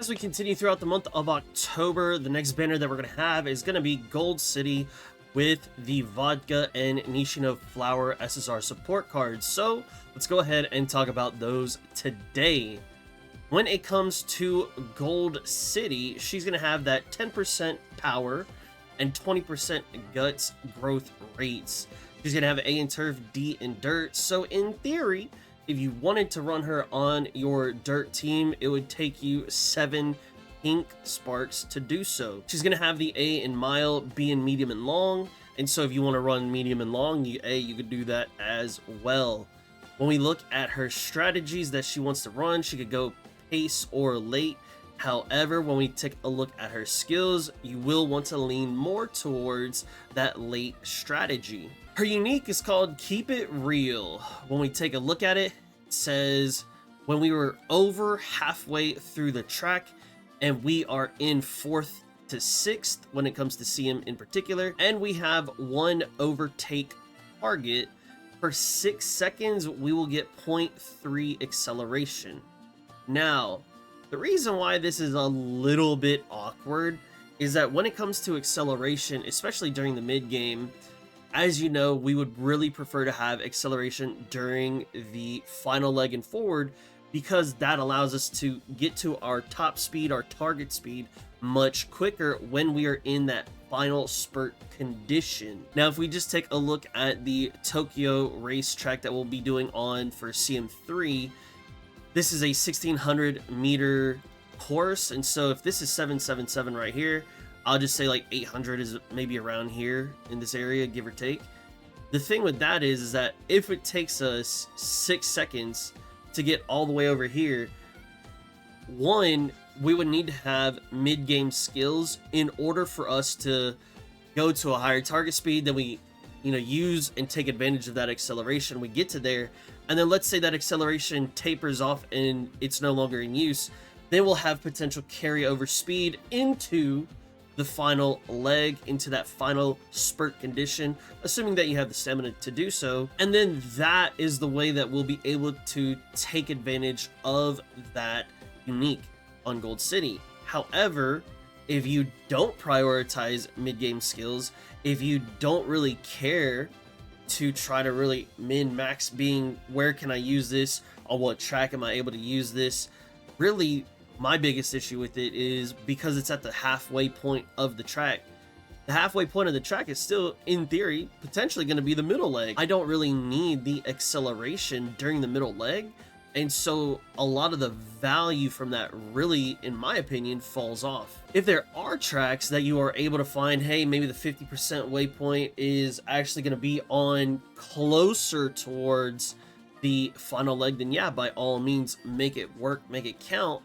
As we continue throughout the month of October, the next banner that we're going to have is going to be Gold City with the Vodka and Nishino Flower SSR support cards. So let's go ahead and talk about those today. When it comes to Gold City, she's going to have that 10% power and 20% guts growth rates. She's going to have A in turf, D in dirt. So in theory, if you wanted to run her on your dirt team, it would take you 7 pink sparks to do so. She's going to have the A in mile, B in medium and long. And so if you want to run medium and long, you could do that as well. When we look at her strategies that she wants to run, she could go pace or late. However, when we take a look at her skills, you will want to lean more towards that late strategy. Her unique is called Keep It Real. When we take a look at it, it says, when we were over halfway through the track and we are in 4th to 6th when it comes to CM in particular, and we have one overtake target, for 6 seconds, we will get 0.3 acceleration. Now, the reason why this is a little bit awkward is that when it comes to acceleration, especially during the mid game, as you know, we would really prefer to have acceleration during the final leg and forward, because that allows us to get to our top speed, our target speed, much quicker when we are in that final spurt condition. Now, if we just take a look at the Tokyo racetrack that we'll be doing on for CM3, this is a 1600 meter course, and so if this is 777 right here, I'll just say like 800 is maybe around here in this area, give or take. The thing with that is that if it takes us 6 seconds to get all the way over here, one, we would need to have mid-game skills in order for us to go to a higher target speed. Then we, use and take advantage of that acceleration. We get to there, and then let's say that acceleration tapers off and it's no longer in use. Then we'll have potential carryover speed into the final leg, into that final spurt condition, assuming that you have the stamina to do so. And then that is the way that we'll be able to take advantage of that unique on Gold City. However, if you don't prioritize mid-game skills, if you don't really care to try to really min-max being, where can I use this, on what track am I able to use this, really my biggest issue with it is because it's at the halfway point of the track. The halfway point of the track is still, in theory, potentially going to be the middle leg. I don't really need the acceleration during the middle leg, and so a lot of the value from that really, in my opinion, falls off. If there are tracks that you are able to find, hey, maybe the 50% waypoint is actually going to be on closer towards the final leg, then yeah, by all means, make it work, make it count.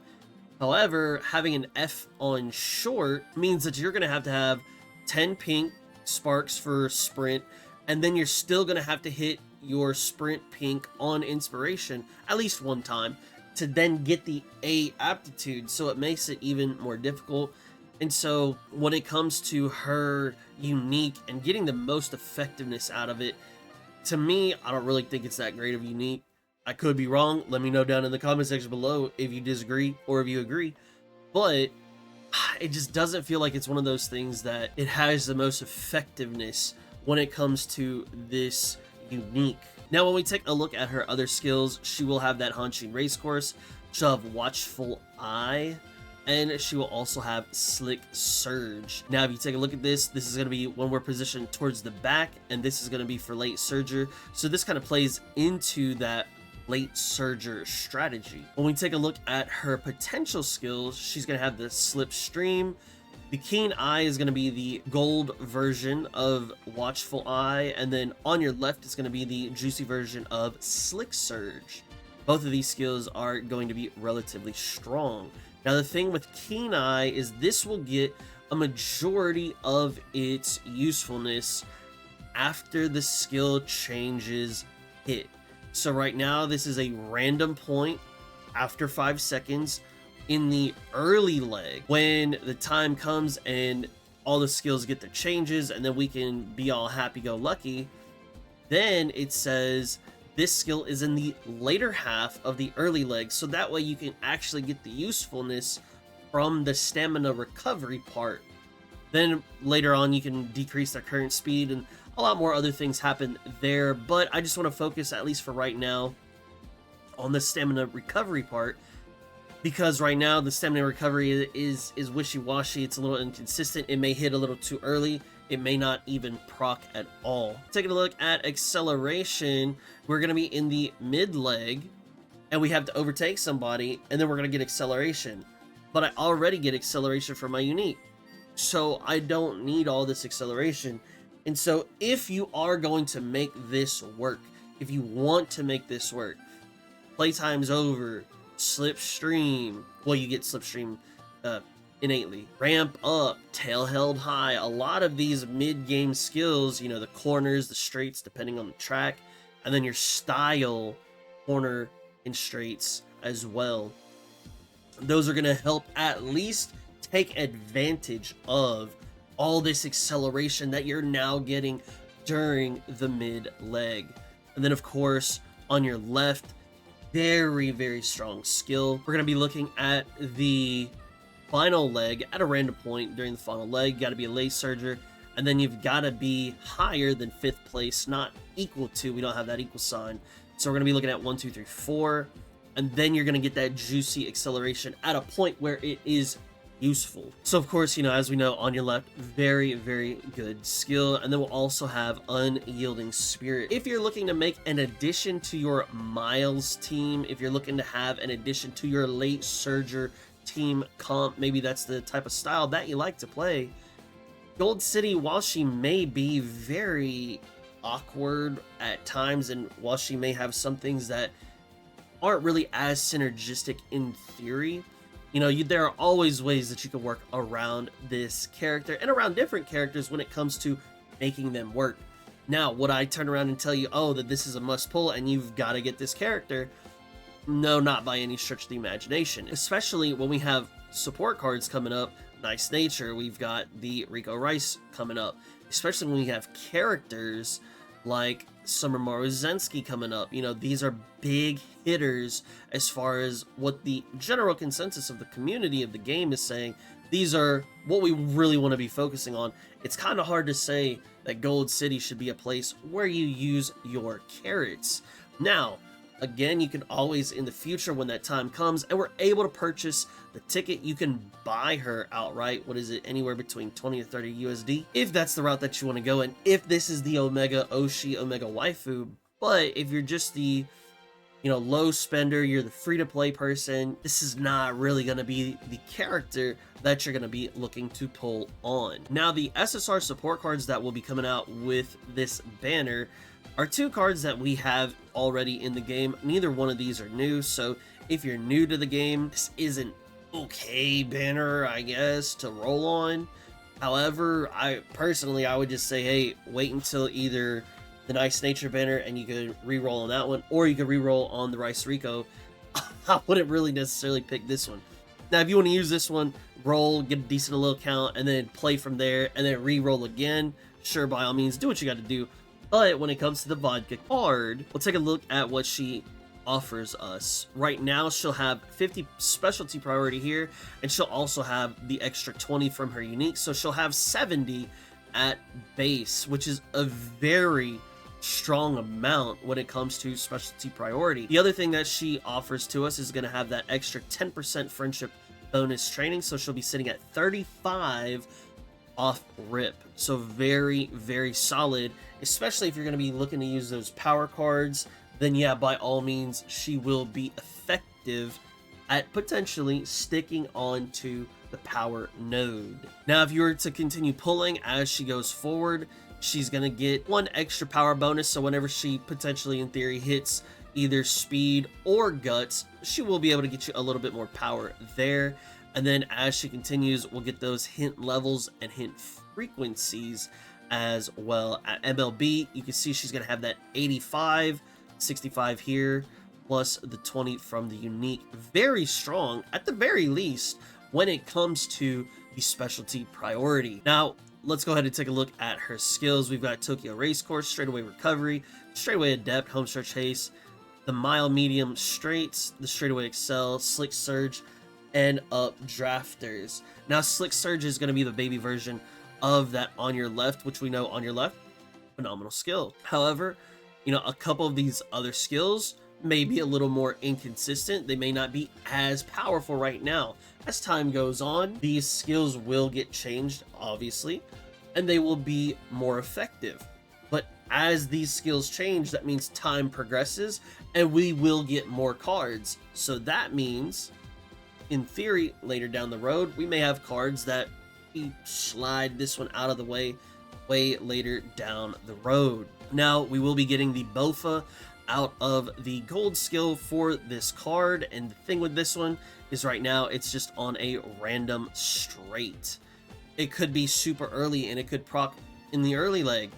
However, having an F on short means that you're going to have 10 pink sparks for sprint, and then you're still going to have to hit your sprint pink on inspiration at least one time to then get the A aptitude, so it makes it even more difficult. And so when it comes to her unique and getting the most effectiveness out of it, to me, I don't really think it's that great of unique. I could be wrong. Let me know down in the comment section below if you disagree or if you agree. But it just doesn't feel like it's one of those things that it has the most effectiveness when it comes to this unique. Now, when we take a look at her other skills, she will have that Hanshin race course. She'll have Watchful Eye, and she will also have Slick Surge. Now, if you take a look at this, this is going to be when we're positioned towards the back, and this is going to be for late surger. So this kind of plays into that late surger strategy. When we take a look at her potential skills, she's going to have the Slipstream. The Keen Eye is going to be the gold version of Watchful Eye, and then on your left is going to be the juicy version of Slick Surge. Both of these skills are going to be relatively strong. Now, the thing with Keen Eye is this will get a majority of its usefulness after the skill changes hit. So right now, this is a random point after 5 seconds in the early leg. When the time comes and all the skills get the changes, and then we can be all happy-go-lucky, then it says this skill is in the later half of the early leg. So that way you can actually get the usefulness from the stamina recovery part. Then later on, you can decrease their current speed, and a lot more other things happen there. But I just want to focus, at least for right now, on the stamina recovery part, because right now the stamina recovery is wishy-washy. It's a little inconsistent. It may hit a little too early. It may not even proc at all. Taking a look at acceleration, we're going to be in the mid leg, and we have to overtake somebody, and then we're going to get acceleration. But I already get acceleration from my unique, so I don't need all this acceleration. And so if you are going to make this work, if you want to make this work, playtime's over, slipstream, well, you get slipstream innately, ramp up, tail held high, a lot of these mid-game skills, you know, the corners, the straights, depending on the track, and then your style, corner and straights as well. Those are going to help at least take advantage of all this acceleration that you're now getting during the mid leg. And then of course on your left, very, very strong skill. We're going to be looking at the final leg at a random point during the final leg. You got to be a late surger, and then you've got to be higher than 5th place, not equal to. We don't have that equal sign, so we're going to be looking at 1, 2, 3, 4, and then you're going to get that juicy acceleration at a point where it is useful. So of course, you know, as we know, on your left, very, very good skill. And then we'll also have Unyielding Spirit. If you're looking to make an addition to your Miles team, if you're looking to have an addition to your late surger team comp, maybe that's the type of style that you like to play, Gold City, while she may be very awkward at times, and while she may have some things that aren't really as synergistic in theory, you know, there are always ways that you can work around this character and around different characters when it comes to making them work. Now, would I turn around and tell you, oh, that this is a must pull and you've got to get this character? No, not by any stretch of the imagination, especially when we have support cards coming up. Nice Nature, we've got the Rico Rice coming up, especially when we have characters like Summer Maruzensky coming up. You know, these are big hitters as far as what the general consensus of the community of the game is saying. These are what we really want to be focusing on. It's kind of hard to say that Gold City should be a place where you use your carats. Now, again, you can always, in the future, when that time comes and we're able to purchase the ticket, you can buy her outright. What is it? Anywhere between 20 to 30 USD, if that's the route that you want to go in, if this is the Omega Oshi, Omega Waifu. But if you're just the, you know, low spender, you're the free-to-play person, this is not really going to be the character that you're going to be looking to pull on. Now, the SSR support cards that will be coming out with this banner are two cards that we have already in the game. Neither one of these are new, so if you're new to the game, this is an okay banner, I guess, to roll on. However, I would just say, hey, wait until either the Nice Nature banner and you could re-roll on that one, or you could re-roll on the Rice Rico. I wouldn't really necessarily pick this one. Now, if you want to use this one, roll, get a decent little count, and then play from there, and then re-roll again, sure, by all means, do what you got to do. But when it comes to the Vodka card, we'll take a look at what she offers us. Right now, she'll have 50 specialty priority here, and she'll also have the extra 20 from her unique, so she'll have 70 at base, which is a very strong amount when it comes to specialty priority. The other thing that she offers to us is going to have that extra 10% friendship bonus training, so she'll be sitting at 35 off rip. So very, very solid, especially if you're going to be looking to use those power cards. Then yeah, by all means, she will be effective at potentially sticking on to the power node. Now, if you were to continue pulling as she goes forward, she's going to get one extra power bonus. So whenever she potentially, in theory, hits either speed or guts, she will be able to get you a little bit more power there. And then as she continues, we'll get those hint levels and hint frequencies as well. At MLB, you can see she's going to have that 85, 65 here, plus the 20 from the unique. Very strong, at the very least, when it comes to the specialty priority. Now, let's go ahead and take a look at her skills. We've got Tokyo Racecourse, Straightaway Recovery, Straightaway Adept, Homestretch Haste, the Mile Medium Straights, the Straightaway Excel, Slick Surge, and updrafters. Now Slick Surge is going to be the baby version of that on your left, which we know on your left, phenomenal skill. However, you know, a couple of these other skills may be a little more inconsistent. They may not be as powerful right now. As time goes on, these skills will get changed, obviously, and they will be more effective. But as these skills change, that means time progresses and we will get more cards. So that means, in theory, later down the road, we may have cards that we slide this one out of the way later down the road. Now, we will be getting the Bofa out of the gold skill for this card, and the thing with this one is right now it's just on a random straight. It could be super early and it could proc in the early leg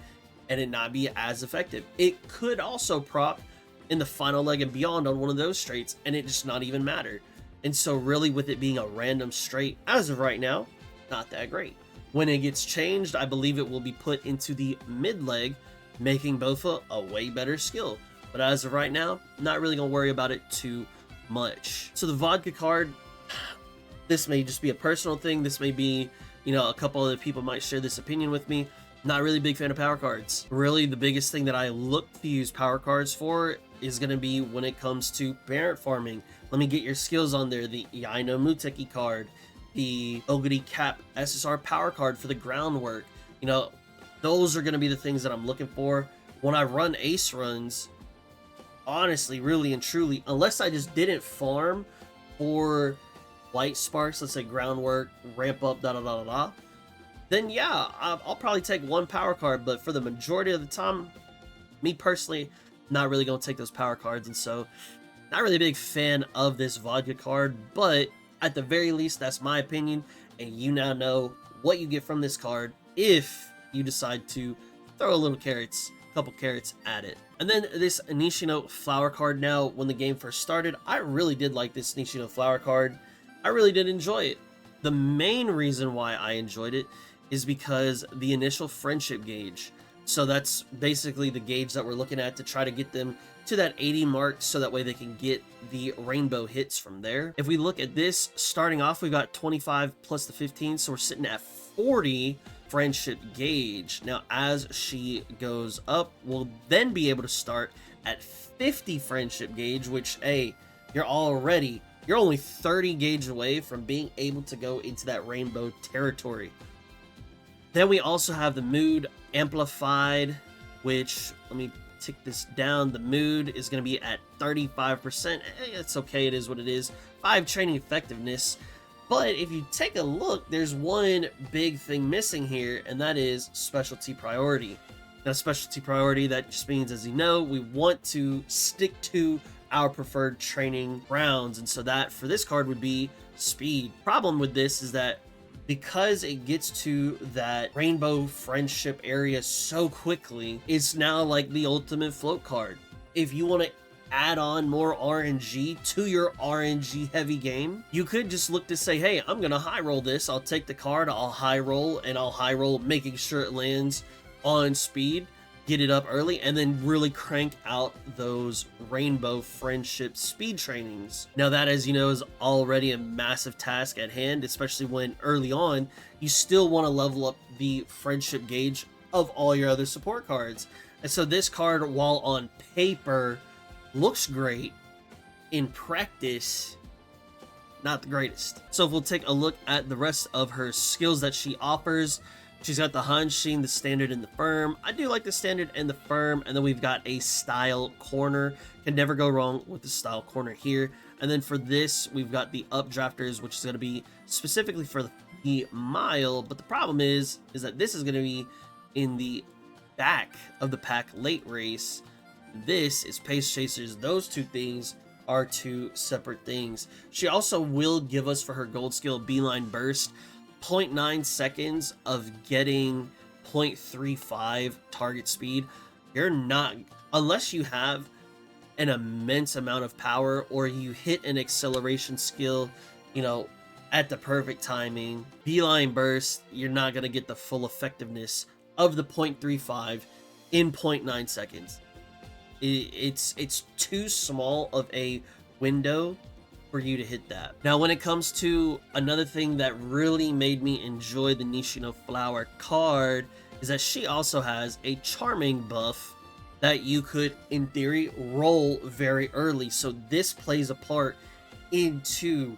and it not be as effective. It could also proc in the final leg and beyond on one of those straights and it just not even matter. And so really, with it being a random straight as of right now, not that great. When it gets changed, I believe it will be put into the mid leg, making Bofa a way better skill. But as of right now, not really gonna worry about it too much. So the Vodka card, this may just be a personal thing. This may be, you know, a couple other people might share this opinion with me. Not really a big fan of power cards. Really, the biggest thing that I look to use power cards for is going to be when it comes to parent farming. Let me get your skills on there. The Yaino Muteki card, the Oguri Cap SSR Power card for the groundwork. You know, those are going to be the things that I'm looking for when I run ace runs. Honestly, really and truly, unless I just didn't farm for white sparks, let's say groundwork, ramp up, then yeah, I'll probably take one power card. But for the majority of the time, me personally, not really gonna take those power cards, and so not really a big fan of this Vodka card. But at the very least, that's my opinion, and you now know what you get from this card if you decide to throw a little carrots, couple carrots at it. And then this Nishino Flower card. Now, when the game first started, I really did like this Nishino Flower card. I really did enjoy it. The main reason why I enjoyed it is because the initial friendship gauge. So that's basically the gauge that we're looking at to try to get them to that 80 mark, so that way they can get the rainbow hits from there. If we look at this, starting off, we've got 25 plus the 15, so we're sitting at 40 friendship gauge. Now, as she goes up, we'll then be able to start at 50 friendship gauge, which, hey, you're only 30 gauge away from being able to go into that rainbow territory. Then we also have the mood amplified, which, let me tick this down. The mood is going to be at 35%. It's okay, it is what it is. 5 training effectiveness. But if you take a look, there's one big thing missing here, and that is specialty priority. Now, specialty priority, that just means, as you know, we want to stick to our preferred training rounds, and so that for this card would be speed. Problem with this is that because it gets to that rainbow friendship area so quickly, it's now like the ultimate float card. If you want to add on more RNG to your RNG heavy game, you could just look to say, hey, I'm gonna high roll this. I'll take the card, I'll high roll, and I'll high roll making sure it lands on speed, get it up early, and then really crank out those rainbow friendship speed trainings. Now that, as you know, is already a massive task at hand, especially when early on you still want to level up the friendship gauge of all your other support cards. And so this card, while on paper looks great, in practice, not the greatest. So if we'll take a look at the rest of her skills that she offers, she's got the Hanshin, the standard, and the firm. I do like the standard and the firm. And then we've got a style corner. Can never go wrong with the style corner here. And then for this, we've got the updrafters, which is going to be specifically for the mile. But the problem is that this is going to be in the back of the pack late race. This is pace chasers. Those two things are two separate things. She also will give us, for her gold skill, beeline burst, 0.9 seconds of getting 0.35 target speed. You're not, unless you have an immense amount of power or you hit an acceleration skill, you know, at the perfect timing, beeline burst, you're not going to get the full effectiveness of the 0.35 in 0.9 seconds. It's too small of a window for you to hit that. Now, when it comes to another thing that really made me enjoy the Nishino Flower card is that she also has a charming buff that you could, in theory, roll very early. So this plays a part into,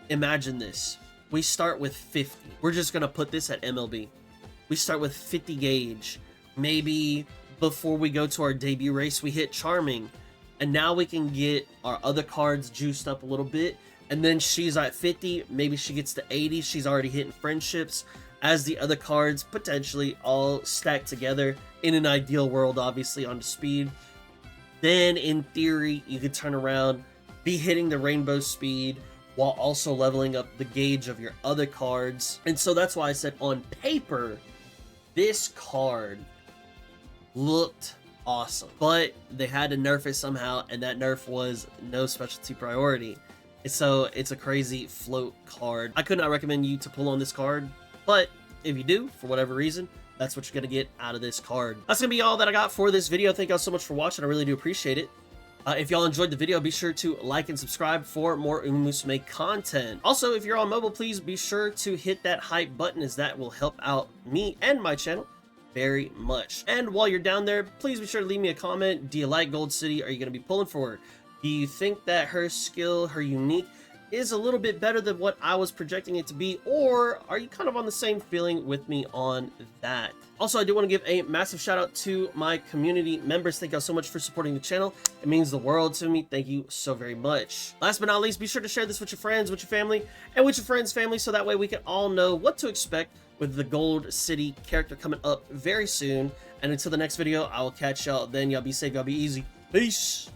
imagine this. We start with 50. We're just going to put this at MLB. We start with 50 gauge. Maybe before we go to our debut race, we hit charming. And now we can get our other cards juiced up a little bit. And then she's at 50. Maybe she gets to 80. She's already hitting friendships. As the other cards potentially all stack together in an ideal world, obviously, on the speed. Then, in theory, you could turn around, be hitting the rainbow speed, while also leveling up the gauge of your other cards. And so that's why I said on paper, this card looked awesome. But they had to nerf it somehow, and that nerf was no specialty priority. And so it's a crazy float card. I could not recommend you to pull on this card, but if you do, for whatever reason, that's what you're going to get out of this card. That's going to be all that I got for this video. Thank y'all so much for watching. I really do appreciate it. If y'all enjoyed the video, be sure to like and subscribe for more Umamusume content. Also, if you're on mobile, please be sure to hit that hype button, as that will help out me and my channel very much. And while you're down there, please be sure to leave me a comment. Do you like Gold City? Are you going to be pulling for her? Do you think that her skill, her unique, is a little bit better than what I was projecting it to be, or are you kind of on the same feeling with me on that? Also, I do want to give a massive shout out to my community members. Thank y'all so much for supporting the channel. It means the world to me. Thank you so very much. Last but not least, be sure to share this with your friends, with your family, and with your friends' family, so that way we can all know what to expect with the Gold City character coming up very soon. And until the next video, I will catch y'all then. Y'all be safe, y'all be easy. Peace.